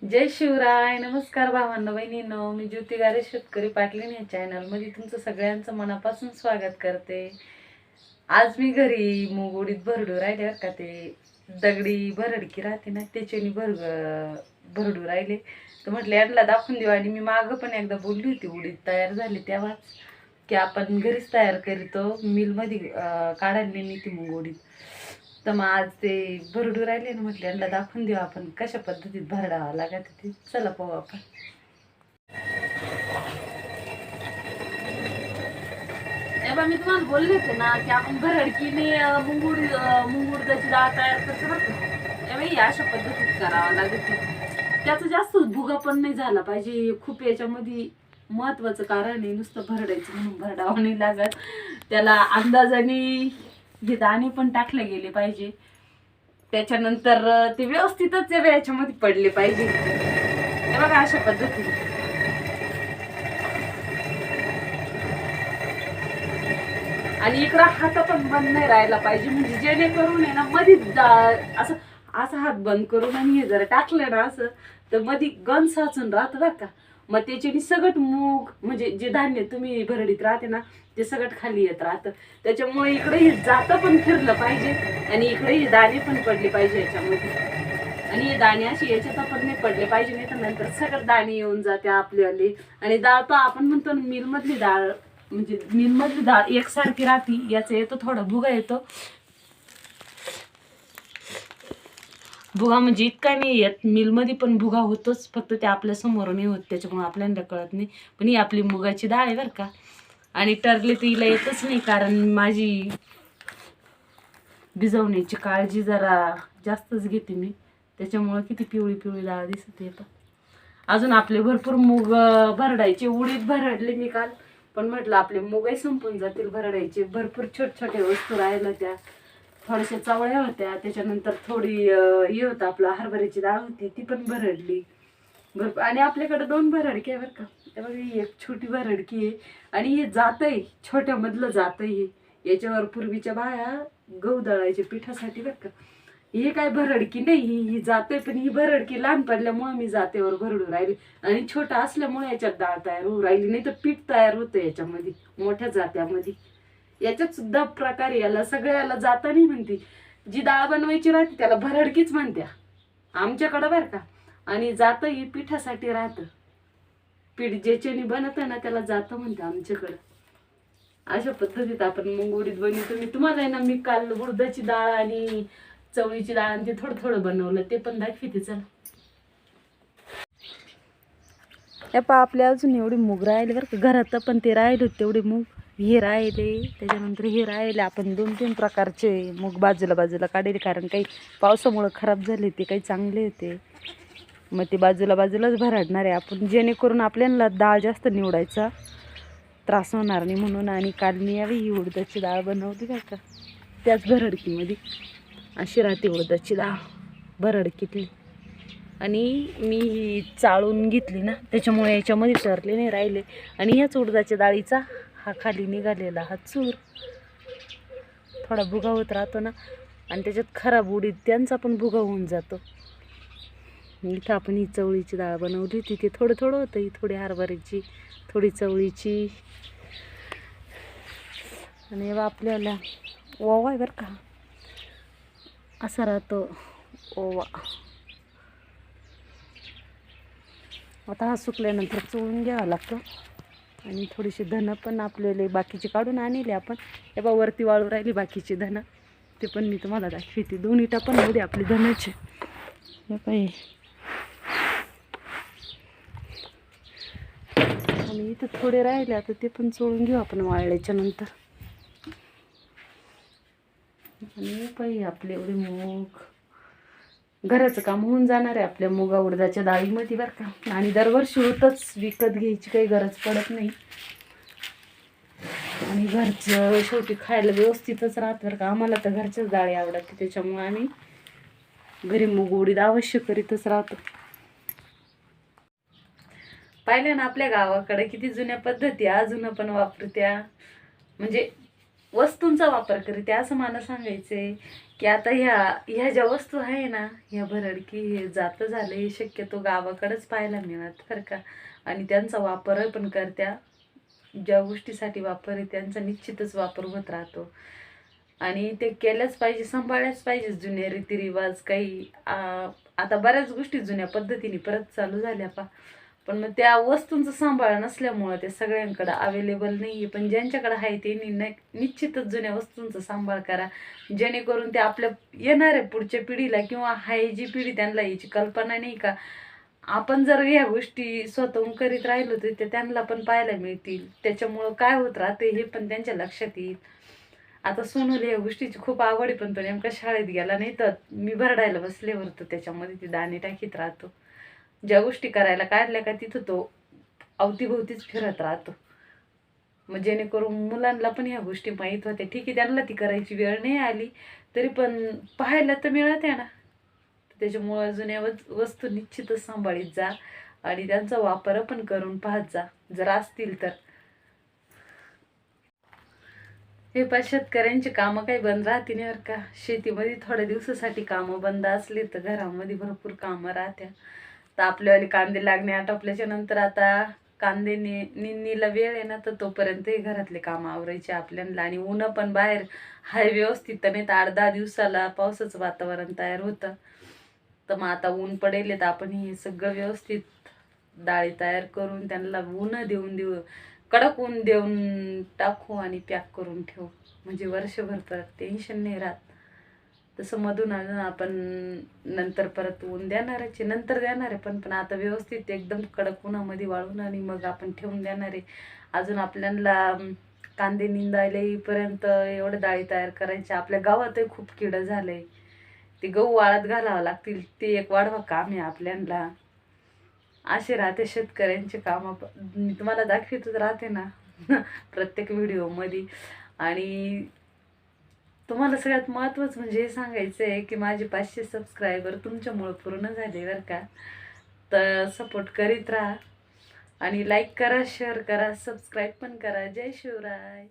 जय शिवराय. नमस्कार भावांनो बहिणींनो, मी ज्योती गारे शेतकरी पाटलीन या चॅनलमध्ये तुमचं सगळ्यांचं मनापासून स्वागत करते. आज मी घरी मूग उडीद भरडू राहिले बरं का. ते दगडी भरडकी राहते ना त्याच्याने भरडू राहिले. तर म्हटलं यांना दाखवून देऊ. आणि मी मागं पण एकदा बोलली होती उडीद तयार झाले तेव्हाच की आपण घरीच तयार करीतो, मिलमध्ये काढायला नाही ती मूग उडीद. तर मग आज ते भरडू राहिले ना, म्हटलं यांना दाखवून देऊ आपण कशा पद्धतीत भरडावं लागत ते. चला पाहू आपण. तेव्हा मी तुम्हाला बोलले होते ना की आपण भरडकीने मूग उडदाची डाळ तयार करतो बरं का. तेव्हा ही अशा पद्धतीत करावं लागत. त्याचा जास्त भुगा पण नाही झाला पाहिजे. खूप याच्यामध्ये महत्वाचं कारण आहे, नुसतं भरडायचं म्हणून भरडावं नाही लागत. त्याला अंदाजाने हे दाणे पण टाकले गेले पाहिजे. त्याच्यानंतर ते व्यवस्थितच याच्यामध्ये पडले पाहिजे. हे बघा अशा पद्धतीने. आणि इकडं हात पण बंद नाही राहायला पाहिजे, म्हणजे जेणेकरून आहे ना मध्ये असं असं हात बंद करून आणि हे जर टाकलं ना असं तर मध्ये गण साचून राहतं बरं का. मग त्याच्याने सगळं मूग म्हणजे जे धान्य तुम्ही भरडीत राहते ना ते सगळं खाली येत राहतं. त्याच्यामुळे इकडे हे जातं पण फिरलं पाहिजे आणि इकडे हे दाणे पण पडले पाहिजे याच्यामध्ये. आणि हे दाणे असे याच्यात पण नाही पडले पाहिजे, नाही तर नंतर सगळं दाणे येऊन जाते आपल्याले. आणि डाळ तर आपण म्हणतो ना मिलमधली डाळ, म्हणजे मिलमधली डाळ एकसारखी राहते. याचं येतो थोडा भुगा येतो. भुगा म्हणजे इतका नाही येत, मिलमध्ये पण भुगा होतोच, फक्त ते आपल्या समोर नाही होत त्याच्यामुळे आपल्याला कळत नाही. पण ही आपली मुगाची डाळ आहे बरं का. आणि टरले तर हिला येतच नाही, कारण माझी भिजवण्याची काळजी जरा जास्तच घेते मी. त्याच्यामुळे किती पिवळी पिवळी डाळ दिसते. अजून आपले भरपूर मूग भरडायचे. उडीद भरडले मी काल, पण म्हटलं आपले मूगही संपून जातील भरडायचे. भरपूर छोट छोट्या वस्तू राहिल्या, त्या थोड्याशा चवळ्या होत्या. त्याच्यानंतर थोडी हे होतं आपलं हरभऱ्याची डाळ होती, ती पण भरडली भरपूर. आणि आपल्याकडे 2 भरडकी आहे बरं का. त्यामुळे ही एक छोटी भरडकी आहे आणि हे जातंय छोट्यामधलं जातंय हे. याच्यावर पूर्वीच्या बाया गहू दळायचे पिठासाठी बरं का. हे काय भरडकी नाही, ही जाते. पण ही भरडकी लहान पडल्यामुळे मी जातेवर भरडू राहिली आणि छोटा असल्यामुळे याच्यात डाळ तयार होऊ राहिली. नाही तर पीठ तयार होतं याच्यामध्ये मोठ्या जात्यामध्ये. याच्यात सुद्धा प्रकार याला सगळ्याला जाता नाही म्हणते. जी डाळ बनवायची राहते त्याला भरडकीच म्हणत्या आमच्याकडं बरं का. आणि जातं ही पिठासाठी राहतं. पीठ ज्याच्याने बनतं ना त्याला जातं म्हणते आमच्याकडं. अशा पद्धतीत आपण मूग उडीद बनवतो. मी तुम्हाला आहे ना, मी काल उडदाची डाळ आणि चवळीची डाळ आणि ते थोडं थोडं बनवलं, ते पण दाखवते चला. हे पा आपल्या अजून एवढे मूग राहिले बरं का घरात, पण ते राहिले तेवढे मूग हे राहिले. त्याच्यानंतर हे राहिले. आपण 2-3 प्रकारचे मूग बाजूला बाजूला काढले, कारण काही पावसामुळे खराब झाले ते, काही चांगले होते. मग ते बाजूला बाजूलाच भरडणार आहे आपण, जेणेकरून आपल्याला डाळ जास्त निवडायचा त्रास होणार नाही म्हणून. आणि काल मी यावी ही उडदाची डाळ बनवली बरं का, त्याच भरडकीमध्ये अशी राहते उडदाची डाळ भरडकीतली. आणि मी ही चाळून घेतली ना त्याच्यामुळे याच्यामध्ये तरले नाही राहिले. आणि ह्याच उडदाच्या डाळीचा हा खाली निघालेला हा चूर थोडा भुगा होत राहतो ना, आणि त्याच्यात खराब उडीद त्यांचा पण भुगा होऊन जातो. इथं आपण ही चवळीची डाळ बनवली होती, ते थोडं थोडं होतं. ही थोडी हरभऱ्याची, थोडी चवळीची. आणि आपल्याला ओवा आहे बरं का, असा राहतो ओवा. आता हा सुकल्यानंतर चोळून घ्यावा लागतो. आणि थोडीशी धनं पण आपल्याला बाकीचे काढून आणले आपण. हे बा वरती वाळू राहिली बाकीची धनं, ते पण मी तुम्हाला दाखवते. 2 इटा पण होते आपली धनाचे. हे काही आणि इथं थोडे राहिले, आता ते पण चोळून घेऊ आपण वाळल्याच्या नंतर. आणि काही आपले एवढे मूग घराचं काम होऊन जाणार आहे आपल्या मुगा उडदाच्या डाळीमध्ये बरं का. आणि दरवर्षी होतच, विकत घ्यायची काही गरज पडत नाही. आणि घरचं शेवटी खायला व्यवस्थितच राहतं बरं का. आम्हाला तर घरच्याच डाळी आवडते, त्याच्यामुळे आम्ही घरी मूग उडीद अवश्य करीतच राहतो. पाहिलं ना आपल्या गावाकडे किती जुन्या पद्धती अजून पण वापरत्या. म्हणजे वस्तूंचा वापर करते असं मला सांगायचंय. की आता ह्या ज्या वस्तू आहे ना, ह्या भरडकी हे जातं झाले शक्यतो गावाकडेच पाहायला मिळत बरं का. आणि त्यांचा वापर पण करत्या, ज्या गोष्टीसाठी वापर आहे त्यांचा निश्चितच वापर होत राहतो. आणि ते केल्याच पाहिजे, सांभाळल्याच पाहिजे. जुने रीतिरिवाज काही आता बऱ्याच गोष्टी जुन्या पद्धतीने परत चालू झाल्या पण मग त्या वस्तूंचं सांभाळ नसल्यामुळं ते सगळ्यांकडे अवेलेबल नाही आहे. पण ज्यांच्याकडे आहे त्यांनी निश्चितच जुन्या वस्तूंचा सांभाळ करा, जेणेकरून ते आपल्या येणाऱ्या पुढच्या पिढीला किंवा हाय जी पिढी त्यांना याची कल्पना नाही का आपण जर ह्या गोष्टी स्वतःहून करीत राहिलो तर ते त्यांना पण पाहायला मिळतील. त्याच्यामुळं काय होत राहते हे पण त्यांच्या लक्षात येईल. आता सोनूला या गोष्टीची खूप आवड आहे, पण तो नेमका शाळेत गेला नाही तर मी भरडायला बसल्यावर तो त्याच्यामध्ये ती दाणे टाकीत राहतो. ज्या गोष्टी करायला काढल्या का तिथं तो अवतीभोवतीच फिरत राहतो. मग जेणेकरून मुलांना पण ह्या गोष्टी माहीत होत्या. ठीक आहे, त्यांना ती करायची वेळ नाही आली तरी पण पाहायला तर मिळते ना. त्याच्यामुळं जुन्या वस्तू निश्चितच सांभाळीत जा आणि त्यांचा वापर पण करून पाहत जा जर असतील तर. हे पण शेतकऱ्यांची कामं काही बंद राहते नाही बरं का. शेतीमध्ये थोड्या दिवसासाठी कामं बंद असली तर घरामध्ये भरपूर कामं राहत्या. तर आपल्यावाले कांदे लागणे आटोपल्याच्या नंतर आता कांदे निंदीला वेळ आहे ना, तर तोपर्यंत हे घरातले कामं आवरायचे आपल्याला. आणि ऊन पण बाहेर हाय व्यवस्थित तर नाही तर 8-10 दिवसाला पावसाचं वातावरण तयार होतं. तर मग आता ऊन पडेल तर आपण हे सगळं व्यवस्थित डाळी तयार करून त्यांना ऊन देऊ कडक ऊन देऊन टाकू आणि पॅक करून ठेवू, म्हणजे वर्षभर तर टेन्शन नाही राहत. तसं मधून अजून आपण नंतर परत ऊन देणारच आहे, नंतर देणार आहे पण आता व्यवस्थित एकदम कडक उन्हामध्ये वाळून आणि मग आपण ठेवून देणार आहे. अजून आपल्याला कांदे निंदायला येईपर्यंत एवढं डाळी तयार करायच्या. आपल्या गावातही खूप किडं झालंय, ते गहू वाळत घालावं लागतील, ते एक वाढवा काम आहे आपल्याला. असे राहते शेतकऱ्यांचे काम. मी तुम्हाला दाखवतच राहते ना प्रत्येक व्हिडिओमध्ये. आणि तुम्हाला सगळ्यात महत्त्वाचं म्हणजे हे सांगायचं आहे की माझे 500 सबस्क्रायबर तुमच्यामुळं पूर्ण झाले बरं का. तर सपोर्ट करीत राहा आणि लाईक करा, शेअर करा, सबस्क्राईब पण करा. जय शिवराय.